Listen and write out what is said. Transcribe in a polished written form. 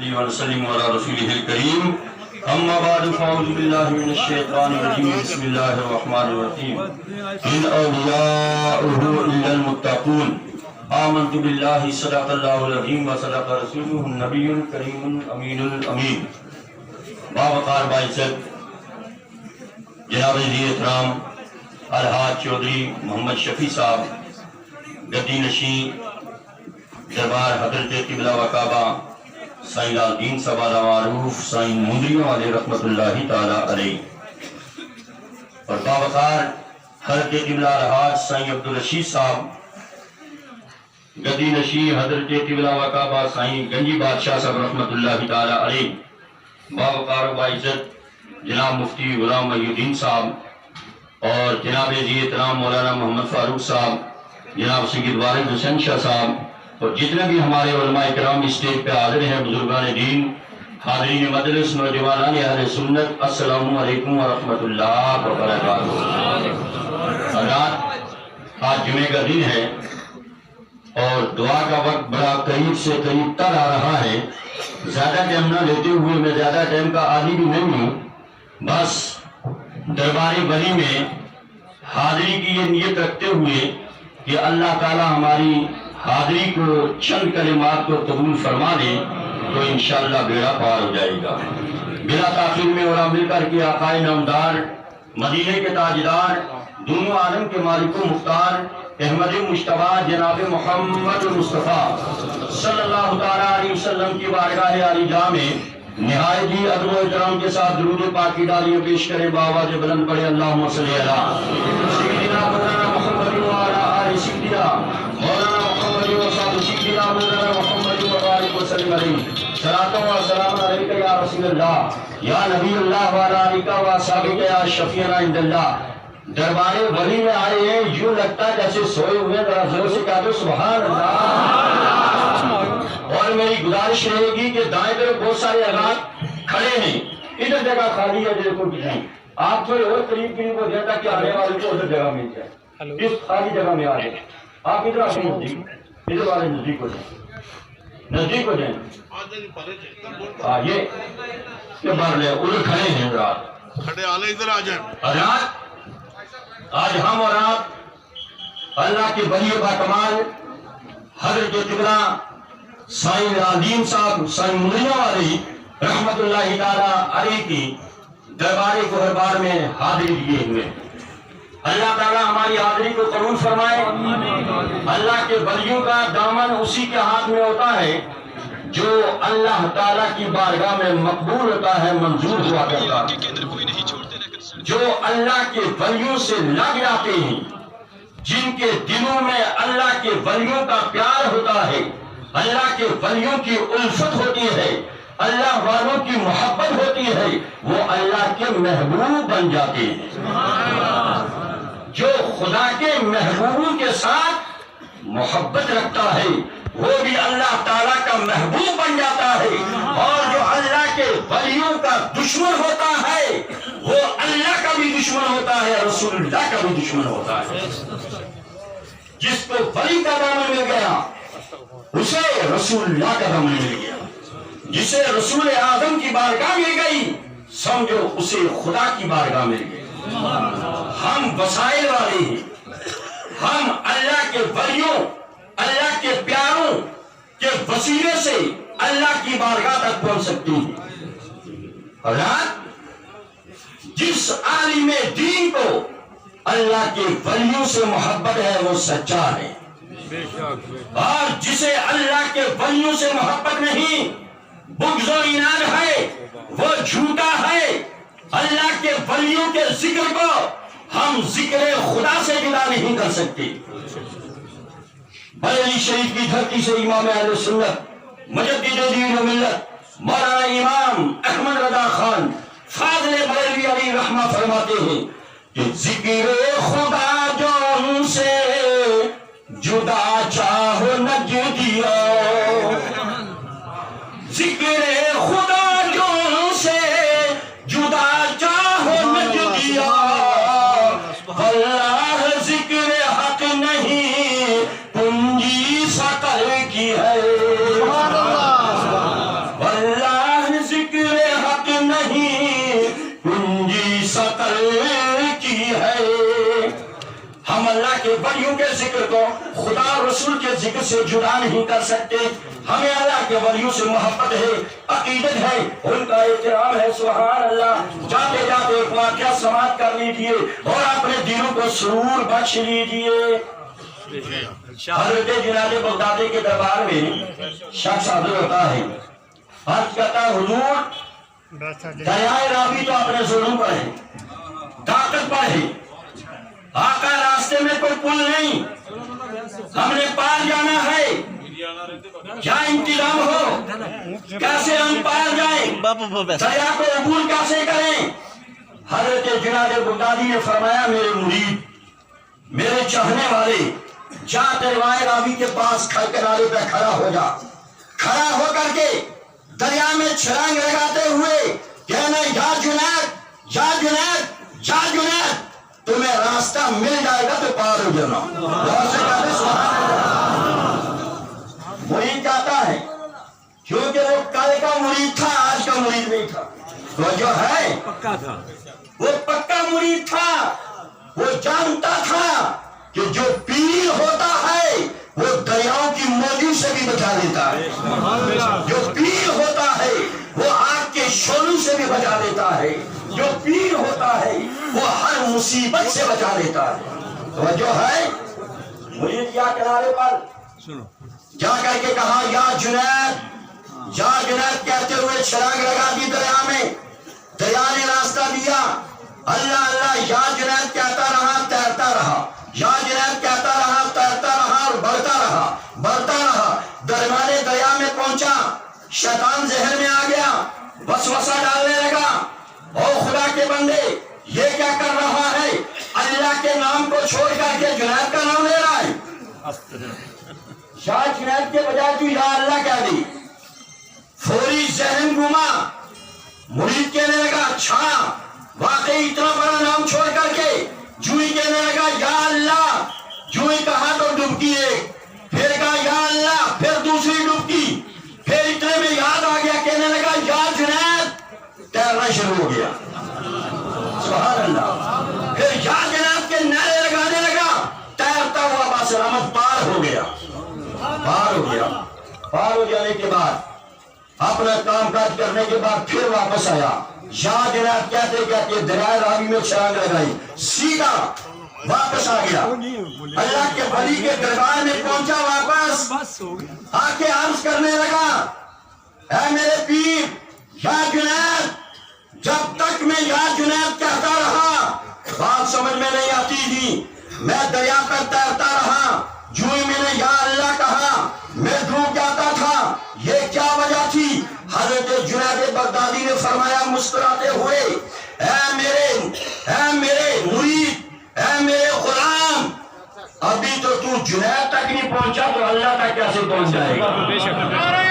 وسلم على رسوله الكريم اما بعد فاعوذ بالله من الشيطان الرجيم بسم الله الرحمن الرحيم ان اولياؤه الا المتقون آمنت بالله صدق الله العظيم وصدق رسوله النبي الكريم الامين الامين باوقار باعزت جناب وزیر احترام الحاج چودھری محمد شفیع صاحب گدی نشین دربار حضرت قبلہ و کعبہ سائیں لال دین صاحب معروف سائیں مندریوں والے رحمت اللہ تعالی علیہ اور باوقار حضرت قبلہ الحاج سائیں عبدالرشید صاحب گدی نشین حضرت قبلہ و کعبہ سائیں گنجی بادشاہ صاحب رحمت اللہ تعالی علیہ باوقار و باعزت جناب مفتی غلام محی الدین صاحب اور جناب وزیر احترام مولانا محمد فاروق صاحب جناب سید والد حسین شاہ صاحب اور جتنے بھی ہمارے علماء کرام اسٹیج پہ حاضر ہیں بزرگان دین حاضرین مجلس نوجوانان اہل سنت السلام علیکم ورحمۃ اللہ وبرکاتہ۔ حضرات آج جمعے کا دن ہے اور دعا کا وقت بڑا قریب سے قریب تر آ رہا ہے۔ زیادہ ٹائم نہ لیتے ہوئے میں زیادہ ٹائم کا عادی بھی نہیں ہوں، بس دربار ولی میں حاضری کی یہ نیت رکھتے ہوئے کہ اللہ تعالی ہماری حاضری کو چند کلمات کو قبول فرما دے تو انشاءاللہ بیڑا پار ہو جائے گا۔ بلا تاخیر میں اور مل کر کے آقائے نامدار مدینے کے تاجدار دونوں عالم کے مالک و مختار احمد مجتبیٰ جناب محمد مصطفیٰ صلی اللہ تعالیٰ علیہ وسلم کی بارگاہ عالی جاہ میں نہایت ہی ادب و احترام کے ساتھ درود پاک کی ڈالیاں پیش کریں بآواز بلند پڑھیں اللہم صلی علی سیدنا مولانا محمد وعلی آل سیدنا مولانا محمد وصحبہ سیدنا مولانا محمد وبارک وسلم علیہ صلاۃ و سلام علیک یا رسول اللہ یا نبی اللہ وعلی آلک و اصحابک یا شفیعنا عند اللہ۔ دربار ولی میں آئے ہیں، یوں لگتا ہے جیسے سوئے ہوئے، ذرا زور سے کہہ دو سبحان اللہ۔ اور میری گزارش رہے گی کہ دائیں طرف بہت سارے حضرات کھڑے ہیں، ادھر جگہ خالی ہے بالکل بھی نہیں، آپ تھوڑے اور قریب کو دیں تاکہ آنے والے کو ادھر جگہ مل جائے، اس خالی جگہ میں آ جائیں۔ آپ ادھر آئیں نزدیک، ادھر والے نزدیک ہو جائیں، نزدیک ہو جائیں۔ یہ بار لے ادھر کھڑے ہیں حضرات، کھڑے آلے ادھر آ جائیں۔ حضرات آج ہم اور آپ اللہ کے ولی با کمال حضرت قبلہ سائیں لال صاحب سائیں مندریوں والے رحمت اللہ تعالی علیہ کی دربار گہربار میں حاضری لیے ہوئے۔ اللہ تعالی ہماری حاضری کو قبول فرمائے۔ اللہ کے ولیوں کا دامن اسی کے ہاتھ میں ہوتا ہے جو اللہ تعالی کی بارگاہ میں مقبول ہوتا ہے، منظور ہوا کرتا ہے۔ جو اللہ کے ولیوں سے لگ جاتے ہیں، جن کے دلوں میں اللہ کے ولیوں کا پیار ہوتا ہے، اللہ کے ولیوں کی الفت ہوتی ہے، اللہ والوں کی محبت ہوتی ہے، وہ اللہ کے محبوب بن جاتے ہیں۔ جو خدا کے محبوبوں کے ساتھ محبت رکھتا ہے وہ بھی اللہ تعالیٰ کا محبوب بن جاتا ہے، اور جو اللہ کے ولیوں کا دشمن ہوتا ہے وہ اللہ کا بھی دشمن ہوتا ہے، رسول اللہ کا بھی دشمن ہوتا ہے۔ جس کو ولی کا دامن مل گیا اسے رسول اللہ کا دامن مل گیا، جسے رسول اعظم کی بارگاہ مل گئی سمجھو اسے خدا کی بارگاہ مل گئی۔ ہم وسائل والے ہیں، ہم اللہ کے ولیوں اللہ کے پیاروں کے وسیلے سے اللہ کی بارگاہ تک پہنچ سکتے ہیں۔ حضرات جس عالم دین کو اللہ کے ولیوں سے محبت ہے وہ سچا ہے، اور جسے اللہ کے ولیوں سے محبت نہیں بغض و عناد ہے وہ جھوٹا ہے۔ اللہ کے ولیوں کے ذکر کو ہم ذکر خدا سے جدا نہیں کر سکتے۔ بریلی شریف کی دھرتی سے امام اہل سنت مجدد دین و ملت مولانا امام احمد رضا خان فاضل بریلوی علیہ رحمہ فرماتے ہیں کہ ذکر خدا جو ان سے جدا چاہو نجدیو، ذکر خدا جو ان سے جدا چاہو نجدیو، واللہ ذکر حق نہیں پنجی سقل کی ہے، واللہ کے ولیوں کے ذکر کو خدا اور رسول کے ذکر سے جدا نہیں کر سکتے. ہمیں اللہ کے ولیوں سے محبت ہے, عقیدت ہے, ان کا احترام ہے. سبحان اللہ. جاتے جاتے ایک واقعہ سماعت کر لیجئے اور اپنے دلوں کو سرور بخش لیجئے. حضرت جناب بغدادی کے دربار میں شخص حاضر ہوتا ہے. عرض کرتا ہے حضور دریائے راوی تو اپنے ظلم پر ہے, طاقت پر ہے, آقا راستے میں کوئی پل نہیں, ہم نے پار جانا ہے, کیا انتظام ہو, کیسے ہم پار جائیں, دریا کو عبور کیسے کریں؟ حضرت جناب بغدادی نے فرمایا میرے مرید, میرے چاہنے والے, جا دریائے راوی کے پاس کنارے پہ کھڑا ہو جا. کھڑا ہو کر کے دریا میں چھلانگ لگاتے ہوئے کہنا یا جنید یا جنید یا جنید, تمہیں راستہ مل جائے گا تو پار ہو جانا. مرید کہتا ہے کیونکہ وہ کل کا مرید تھا, آج کا مرید نہیں تھا. وہ جو ہے پکا تھا, وہ پکا مرید تھا. وہ جانتا تھا کہ جو پیر ہوتا ہے وہ دریاؤں کی موجوں سے بھی بچا دیتا ہے, جو پیر ہوتا ہے وہ آگ کے شعلوں سے بھی بچا دیتا ہے, جو پیر ہوتا ہے وہ ہر مصیبت سے بچا دیتا ہے. تو جو ہے مرید یا کنارے پر جا کر کے کہا یا جنید یا جنید کہتے ہوئے چھلانگ لگا دی دریا میں. دریا نے راستہ دیا, اللہ اللہ یا جنید کہتا رہا, تیرتا رہا, یا جنید کہتا رہا, تیرتا رہا اور بڑھتا رہا, بڑھتا رہا. درمیانے دریا میں پہنچا, شیطان ذہن میں آ گیا, وسوسہ ڈالنے لگا, او خدا کے بندے یہ کیا کر رہا ہے, اللہ کے نام کو چھوڑ کر کے جنید کا نام لے رہا ہے. شاہ جنید کے بجائے تو یا اللہ کہہ دی. فوری ذہن گھوما, مرید کہنے لگا اچھا واقعی اتنا بڑا نام چھوڑ کر کے, جو ہی کہنے لگا یا اللہ, جو ہی کہا تو ڈبکی ایک, پھر کہا یا اللہ, پھر دوسری ڈبکی, پھر اتنے میں یاد آ گیا, کہنے لگا یا جنید, تیرنا شروع ہو گیا. سبحان اللہ. پھر یا جنید کے نعرے لگانے لگا, تیرتا ہوا باسلامت پار ہو گیا, پار ہو گیا. پار ہو جانے کے بعد اپنا کام کاج کرنے کے بعد پھر واپس آیا. یا جنید کہتے کہتے دریائے راوی میں چھلانگ لگائی, سیدھا واپس آ گیا. اللہ کے ولی کے دربار میں پہنچا, واپس آ کے عرض کرنے لگا اے میرے پیر یا جنید, جب تک میں یا جنید کہتا رہا بات سمجھ میں نہیں آتی تھی, میں دریا پر تیرتا رہا, جو ہی میں نے یا اللہ کہا میں ڈوب جاتا تھا, یہ کیا وجہ تھی؟ حضرت جنید بغدادی نے فرمایا مسکراتے ہوئے اے میرے مرید, اے میرے غلام, ابھی تو جنید تک نہیں پہنچا تو اللہ تک کیسے پہنچ جائے گا.